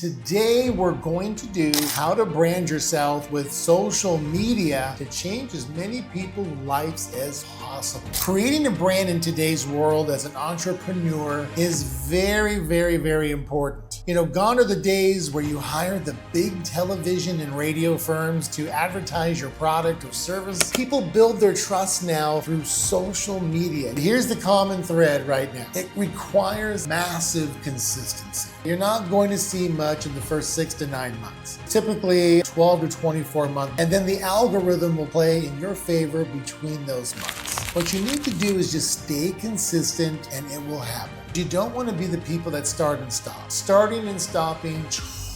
Today, we're going to do how to brand yourself with social media to change as many people's lives as possible. Creating a brand in today's world as an entrepreneur is very, very, very important. Gone are the days where you hire the big television and radio firms to advertise your product or service. People build their trust now through social media. And here's the common thread right now. It requires massive consistency. You're not going to see much in the first 6 to 9 months, typically 12 to 24 months, and then the algorithm will play in your favor between those months. What you need to do is just stay consistent and it will happen. You don't want to be the people that start and stop. Starting and stopping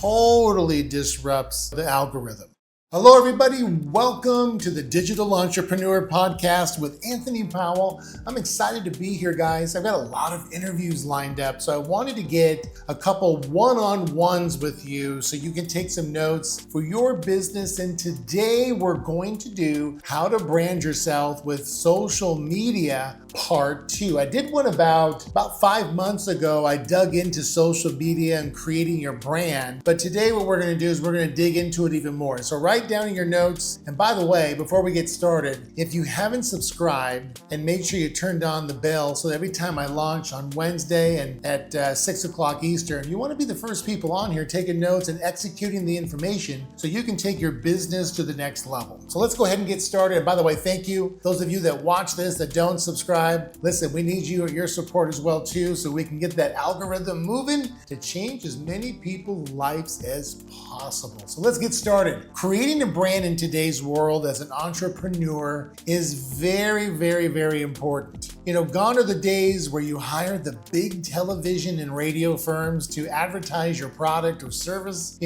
totally disrupts the algorithm. Hello, everybody. Welcome to the Digital Entrepreneur Podcast with Anthony Powell. I'm excited to be here, guys. I've got a lot of interviews lined up, so I wanted to get a couple one-on-ones with you so you can take some notes for your business. And today we're going to do how to brand yourself with social media part 2. I did one about 5 months ago. I dug into social media and creating your brand. But today what we're going to do is we're going to dig into it even more. So write down in your notes. And by the way, before we get started, if you haven't subscribed, and make sure you turned on the bell so that every time I launch on Wednesday and at 6 o'clock Eastern, you want to be the first people on here taking notes and executing the information so you can take your business to the next level. So let's go ahead and get started. And by the way, thank you. Those of you that watch this that don't subscribe, listen, we need your support as well too, so we can get that algorithm moving to change as many people's lives as possible. So let's get started. Creating a brand in today's world as an entrepreneur is very, very, very important. Gone are the days where you hire the big television and radio firms to advertise your product or service.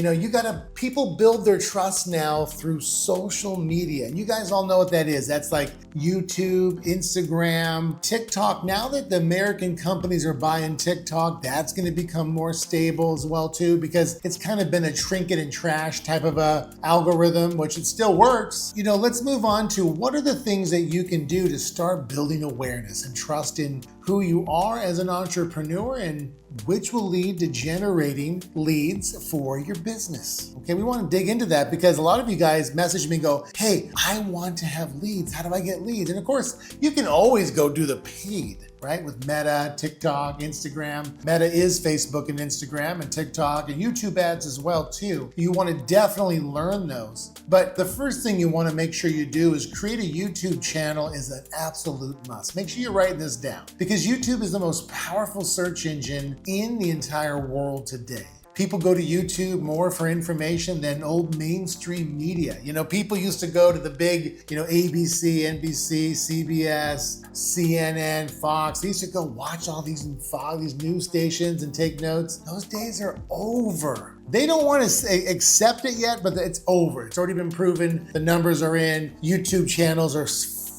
People build their trust now through social media. And you guys all know what that is. That's like YouTube, Instagram, TikTok. Now that the American companies are buying TikTok, that's going to become more stable as well too, because it's kind of been a trinket and trash type of a algorithm, which it still works. Let's move on to what are the things that you can do to start building awareness and trust in who you are as an entrepreneur, and which will lead to generating leads for your business. Okay, we want to dig into that because a lot of you guys message me and go, hey, I want to have leads. How do I get leads? And of course, you can always go do the paid, right? With Meta, TikTok, Instagram. Meta is Facebook and Instagram and TikTok and YouTube ads as well too. You want to definitely learn those. But the first thing you want to make sure you do is create a YouTube channel is an absolute must. Make sure you're writing this down because YouTube is the most powerful search engine in the entire world today. People go to YouTube more for information than old mainstream media. People used to go to the big, ABC, NBC, CBS, CNN, Fox. They used to go watch all these news stations and take notes. Those days are over. They don't want to accept it yet, but it's over. It's already been proven. The numbers are in. YouTube channels are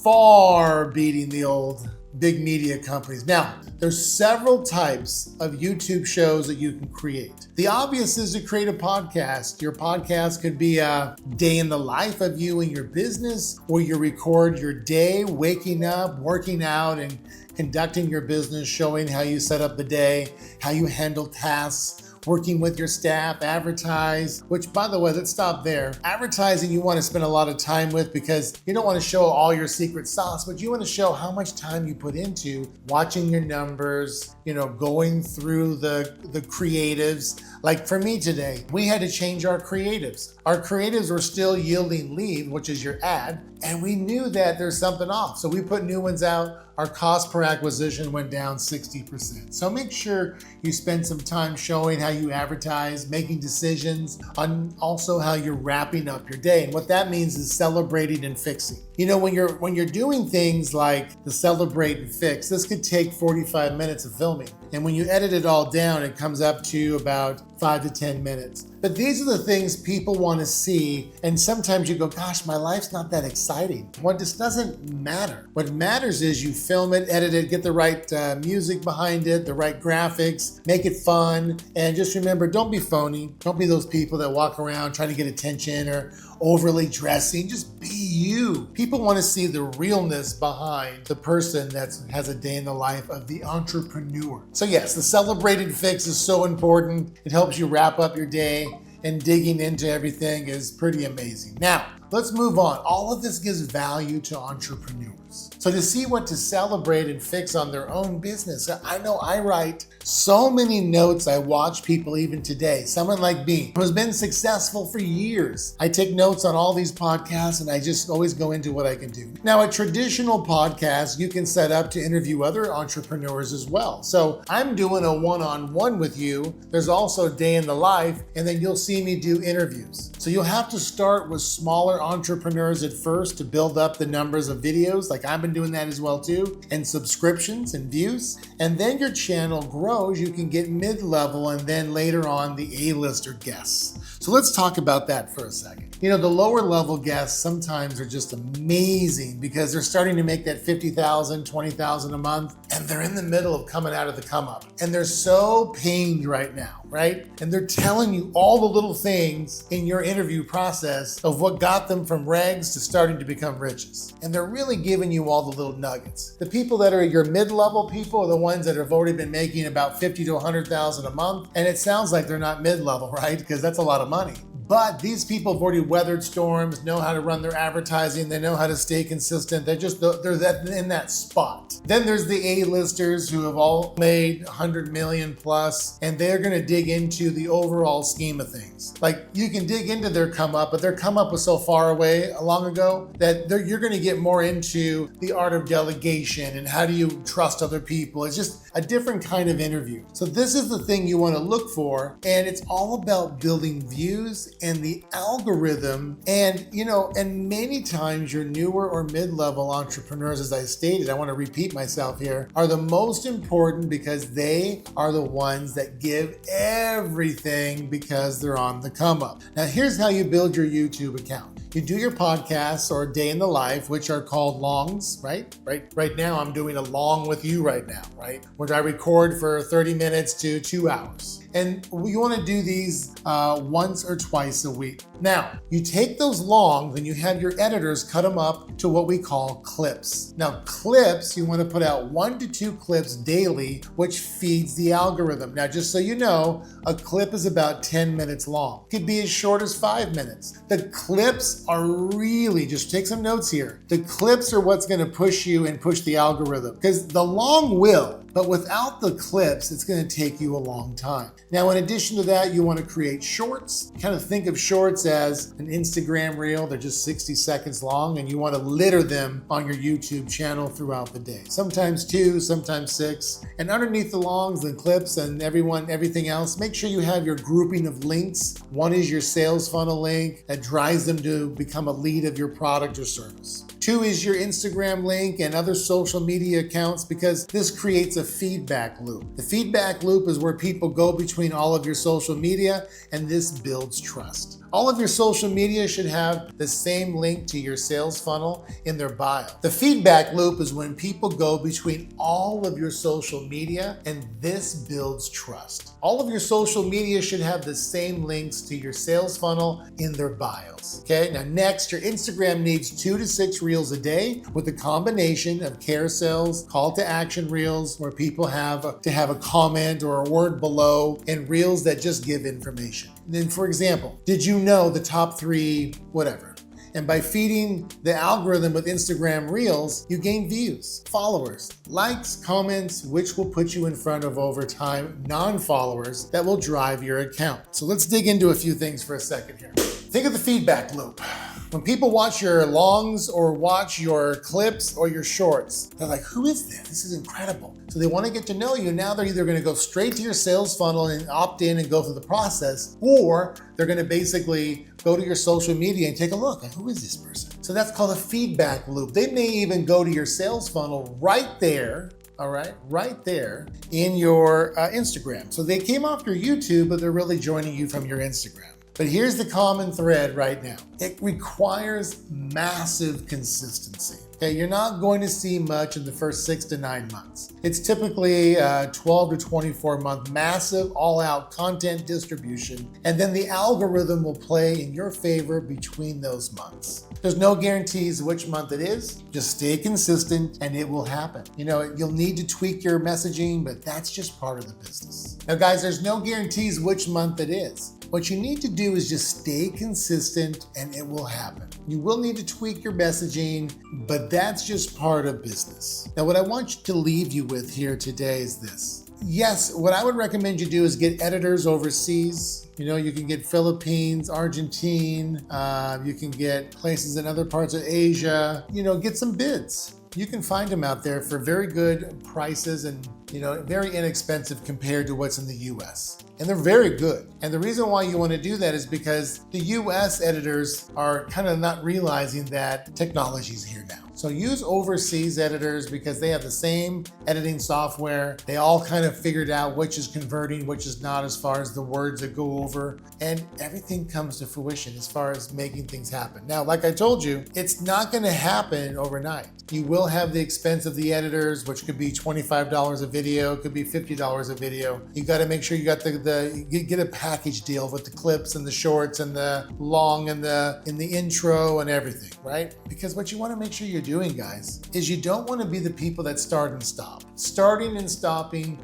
far beating the old big media companies. Now, there's several types of YouTube shows that you can create. The obvious is to create a podcast. Your podcast could be a day in the life of you and your business, where you record your day, waking up, working out, and conducting your business, showing how you set up the day, how you handle tasks, working with your staff, advertise, which by the way, let's stop there. Advertising you want to spend a lot of time with because you don't want to show all your secret sauce, but you want to show how much time you put into watching your numbers, going through the creatives. Like for me today, we had to change our creatives. Our creatives were still yielding lead, which is your ad, and we knew that there's something off. So we put new ones out. Our cost per acquisition went down 60%. So make sure you spend some time showing how you advertise, making decisions on also how you're wrapping up your day. And what that means is celebrating and fixing. When you're doing things like the celebrate and fix, this could take 45 minutes of filming. And when you edit it all down, it comes up to about 5 to 10 minutes. But these are the things people want to see. And sometimes you go, gosh, my life's not that exciting. Well, this doesn't matter. What matters is you film it, edit it, get the right music behind it, the right graphics, make it fun. And just remember, don't be phony. Don't be those people that walk around trying to get attention or overly dressing. Just be you. People want to see the realness behind the person that has a day in the life of the entrepreneur. So yes, the celebrated fix is so important. It helps you wrap up your day, and digging into everything is pretty amazing. Now, let's move on. All of this gives value to entrepreneurs. So to see what to celebrate and fix on their own business, I know I write so many notes. I watch people even today, someone like me who has been successful for years. I take notes on all these podcasts and I just always go into what I can do. Now, a traditional podcast, you can set up to interview other entrepreneurs as well. So I'm doing a one-on-one with you. There's also a day in the life, and then you'll see me do interviews. So you'll have to start with smaller entrepreneurs at first to build up the numbers of videos, like I've been doing that as well too, and subscriptions and views. And then your channel grows, you can get mid-level and then later on the A-lister guests. So let's talk about that for a second. You know, the lower level guests sometimes are just amazing because they're starting to make that 50,000, 20,000 a month, and they're in the middle of coming out of the come up. And they're so pained right now, right? And they're telling you all the little things in your interview process of what got them from rags to starting to become riches. And they're really giving you all the little nuggets. The people that are your mid-level people are the ones that have already been making about 50 to 100,000 a month. And it sounds like they're not mid-level, right? Because that's a lot of money. But these people have already weathered storms, know how to run their advertising, they know how to stay consistent. They're in that spot. Then there's the A-listers who have all made 100 million plus, and they're gonna dig into the overall scheme of things. Like, you can dig into their come up, but their come up was so far away long ago that you're gonna get more into the art of delegation and how do you trust other people. It's just a different kind of interview. So this is the thing you wanna look for, and it's all about building views and the algorithm. And many times your newer or mid-level entrepreneurs, as I stated, I want to repeat myself here, are the most important because they are the ones that give everything because they're on the come up. Now, here's how you build your YouTube account. You do your podcasts or day in the life, which are called longs, right? Right now, I'm doing a long with you right now, right? Where I record for 30 minutes to 2 hours. And you want to do these once or twice a week. Now, you take those longs and you have your editors cut them up to what we call clips. Now, clips, you want to put out 1 to 2 clips daily, which feeds the algorithm. Now, just so you know, a clip is about 10 minutes long. It could be as short as 5 minutes. The clips are really, just take some notes here. The clips are what's going to push you and push the algorithm, because the long will, but without the clips, it's going to take you a long time. Now, in addition to that, you want to create shorts. Kind of think of shorts as an Instagram reel. They're just 60 seconds long, and you want to litter them on your YouTube channel throughout the day. Sometimes 2, sometimes 6. And underneath the longs and clips and everything else, make sure you have your grouping of links. One is your sales funnel link that drives them to become a lead of your product or service. 2 is your Instagram link and other social media accounts, because this creates a feedback loop. The feedback loop is where people go between all of your social media, and this builds trust. All of your social media should have the same link to your sales funnel in their bio. The feedback loop is when people go between all of your social media, and this builds trust. All of your social media should have the same links to your sales funnel in their bios. Okay, now next, your Instagram needs 2 to 6 reels a day with a combination of carousels, call to action reels where people have to have a comment or a word below, and reels that just give information. And then, for example, did you know the top 3 whatever? And by feeding the algorithm with Instagram Reels, you gain views, followers, likes, comments, which will put you in front of, over time, non-followers that will drive your account. So let's dig into a few things for a second here. Think of the feedback loop. When people watch your longs or watch your clips or your shorts, they're like, who is this? This is incredible. So they want to get to know you. Now they're either going to go straight to your sales funnel and opt in and go through the process, or they're going to basically go to your social media and take a look at who is this person. So that's called a feedback loop. They may even go to your sales funnel right there. All right, right there in your Instagram. So they came off your YouTube, but they're really joining you from your Instagram. But here's the common thread right now. It requires massive consistency. Okay, you're not going to see much in the first 6 to 9 months. It's typically a 12 to 24 month massive all-out content distribution, and then the algorithm will play in your favor between those months. There's no guarantees which month it is. Just stay consistent and it will happen. You'll need to tweak your messaging, but that's just part of the business. Now guys, there's no guarantees which month it is. What you need to do is just stay consistent and it will happen. You will need to tweak your messaging, but that's just part of business. Now, what I want you to leave you with here today is this. Yes, what I would recommend you do is get editors overseas. You can get Philippines, Argentine, you can get places in other parts of Asia, get some bids. You can find them out there for very good prices and, very inexpensive compared to what's in the US. And they're very good. And the reason why you want to do that is because the US editors are kind of not realizing that technology's here now. So use overseas editors because they have the same editing software. They all kind of figured out which is converting, which is not as far as the words that go over, and everything comes to fruition as far as making things happen. Now, like I told you, it's not going to happen overnight. You will have the expense of the editors, which could be $25 a video, could be $50 a video. You got to make sure you got get a package deal with the clips and the shorts and the long and in the intro and everything, right? Because what you want to make sure you're doing, guys, is you don't want to be the people that start and stop. Starting and stopping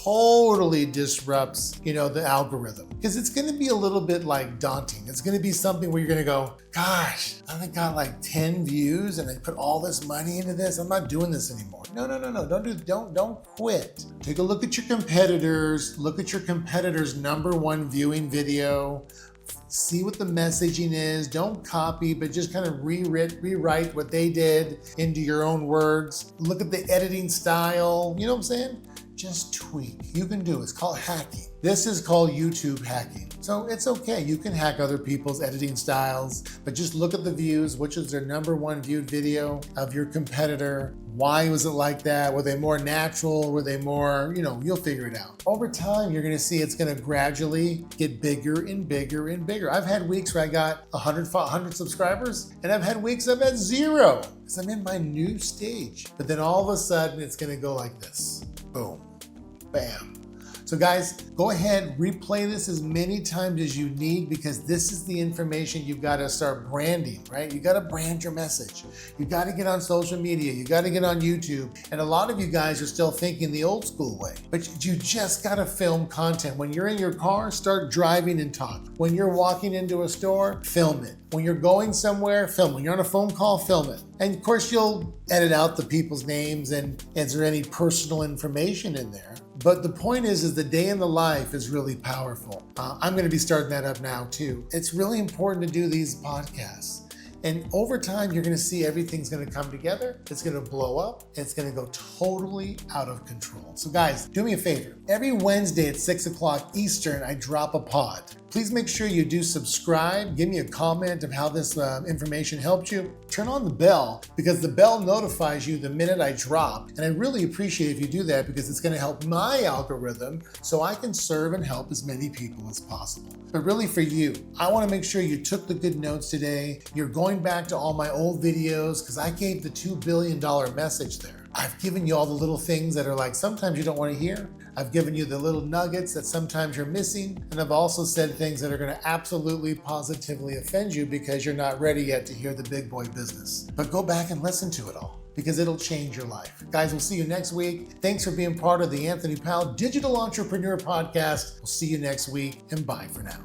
totally disrupts, the algorithm, because it's going to be a little bit like daunting. It's going to be something where you're going to go, gosh, I only got like 10 views and I put all this money into this. I'm not doing this anymore. No. Don't quit. Take a look at your competitors. Look at your competitors' #1 viewing video. See what the messaging is. Don't copy, but just kind of rewrite what they did into your own words. Look at the editing style. You know what I'm saying? Just tweak. You can do it. It's called hacking. This is called YouTube hacking. So it's okay. You can hack other people's editing styles, but just look at the views. Which is their #1 viewed video of your competitor? Why was it like that? Were they more natural? Were they more, you'll figure it out. Over time, you're going to see it's going to gradually get bigger and bigger and bigger. I've had weeks where I got 100 subscribers, and I've had weeks I've had 0 because I'm in my new stage. But then all of a sudden, it's going to go like this. Boom. Bam. So guys, go ahead, replay this as many times as you need because this is the information you've got to start branding, right? You got to brand your message. You got to get on social media. You got to get on YouTube. And a lot of you guys are still thinking the old school way, but you just got to film content. When you're in your car, start driving and talk. When you're walking into a store, film it. When you're going somewhere, film it. When you're on a phone call, film it. And of course, you'll edit out the people's names and is there any personal information in there? But the point is the day in the life is really powerful. I'm going to be starting that up now too. It's really important to do these podcasts. And over time, you're going to see everything's going to come together. It's going to blow up. It's going to go totally out of control. So guys, do me a favor. Every Wednesday at 6 o'clock Eastern, I drop a pod. Please make sure you do subscribe. Give me a comment of how this information helped you. Turn on the bell because the bell notifies you the minute I drop. And I really appreciate if you do that because it's going to help my algorithm so I can serve and help as many people as possible. But really for you, I want to make sure you took the good notes today. You're going back to all my old videos because I gave the $2 billion message there. I've given you all the little things that are like sometimes you don't want to hear. I've given you the little nuggets that sometimes you're missing. And I've also said things that are going to absolutely positively offend you because you're not ready yet to hear the big boy business. But go back and listen to it all because it'll change your life. Guys, we'll see you next week. Thanks for being part of the Anthony Powell Digital Entrepreneur Podcast. We'll see you next week and bye for now.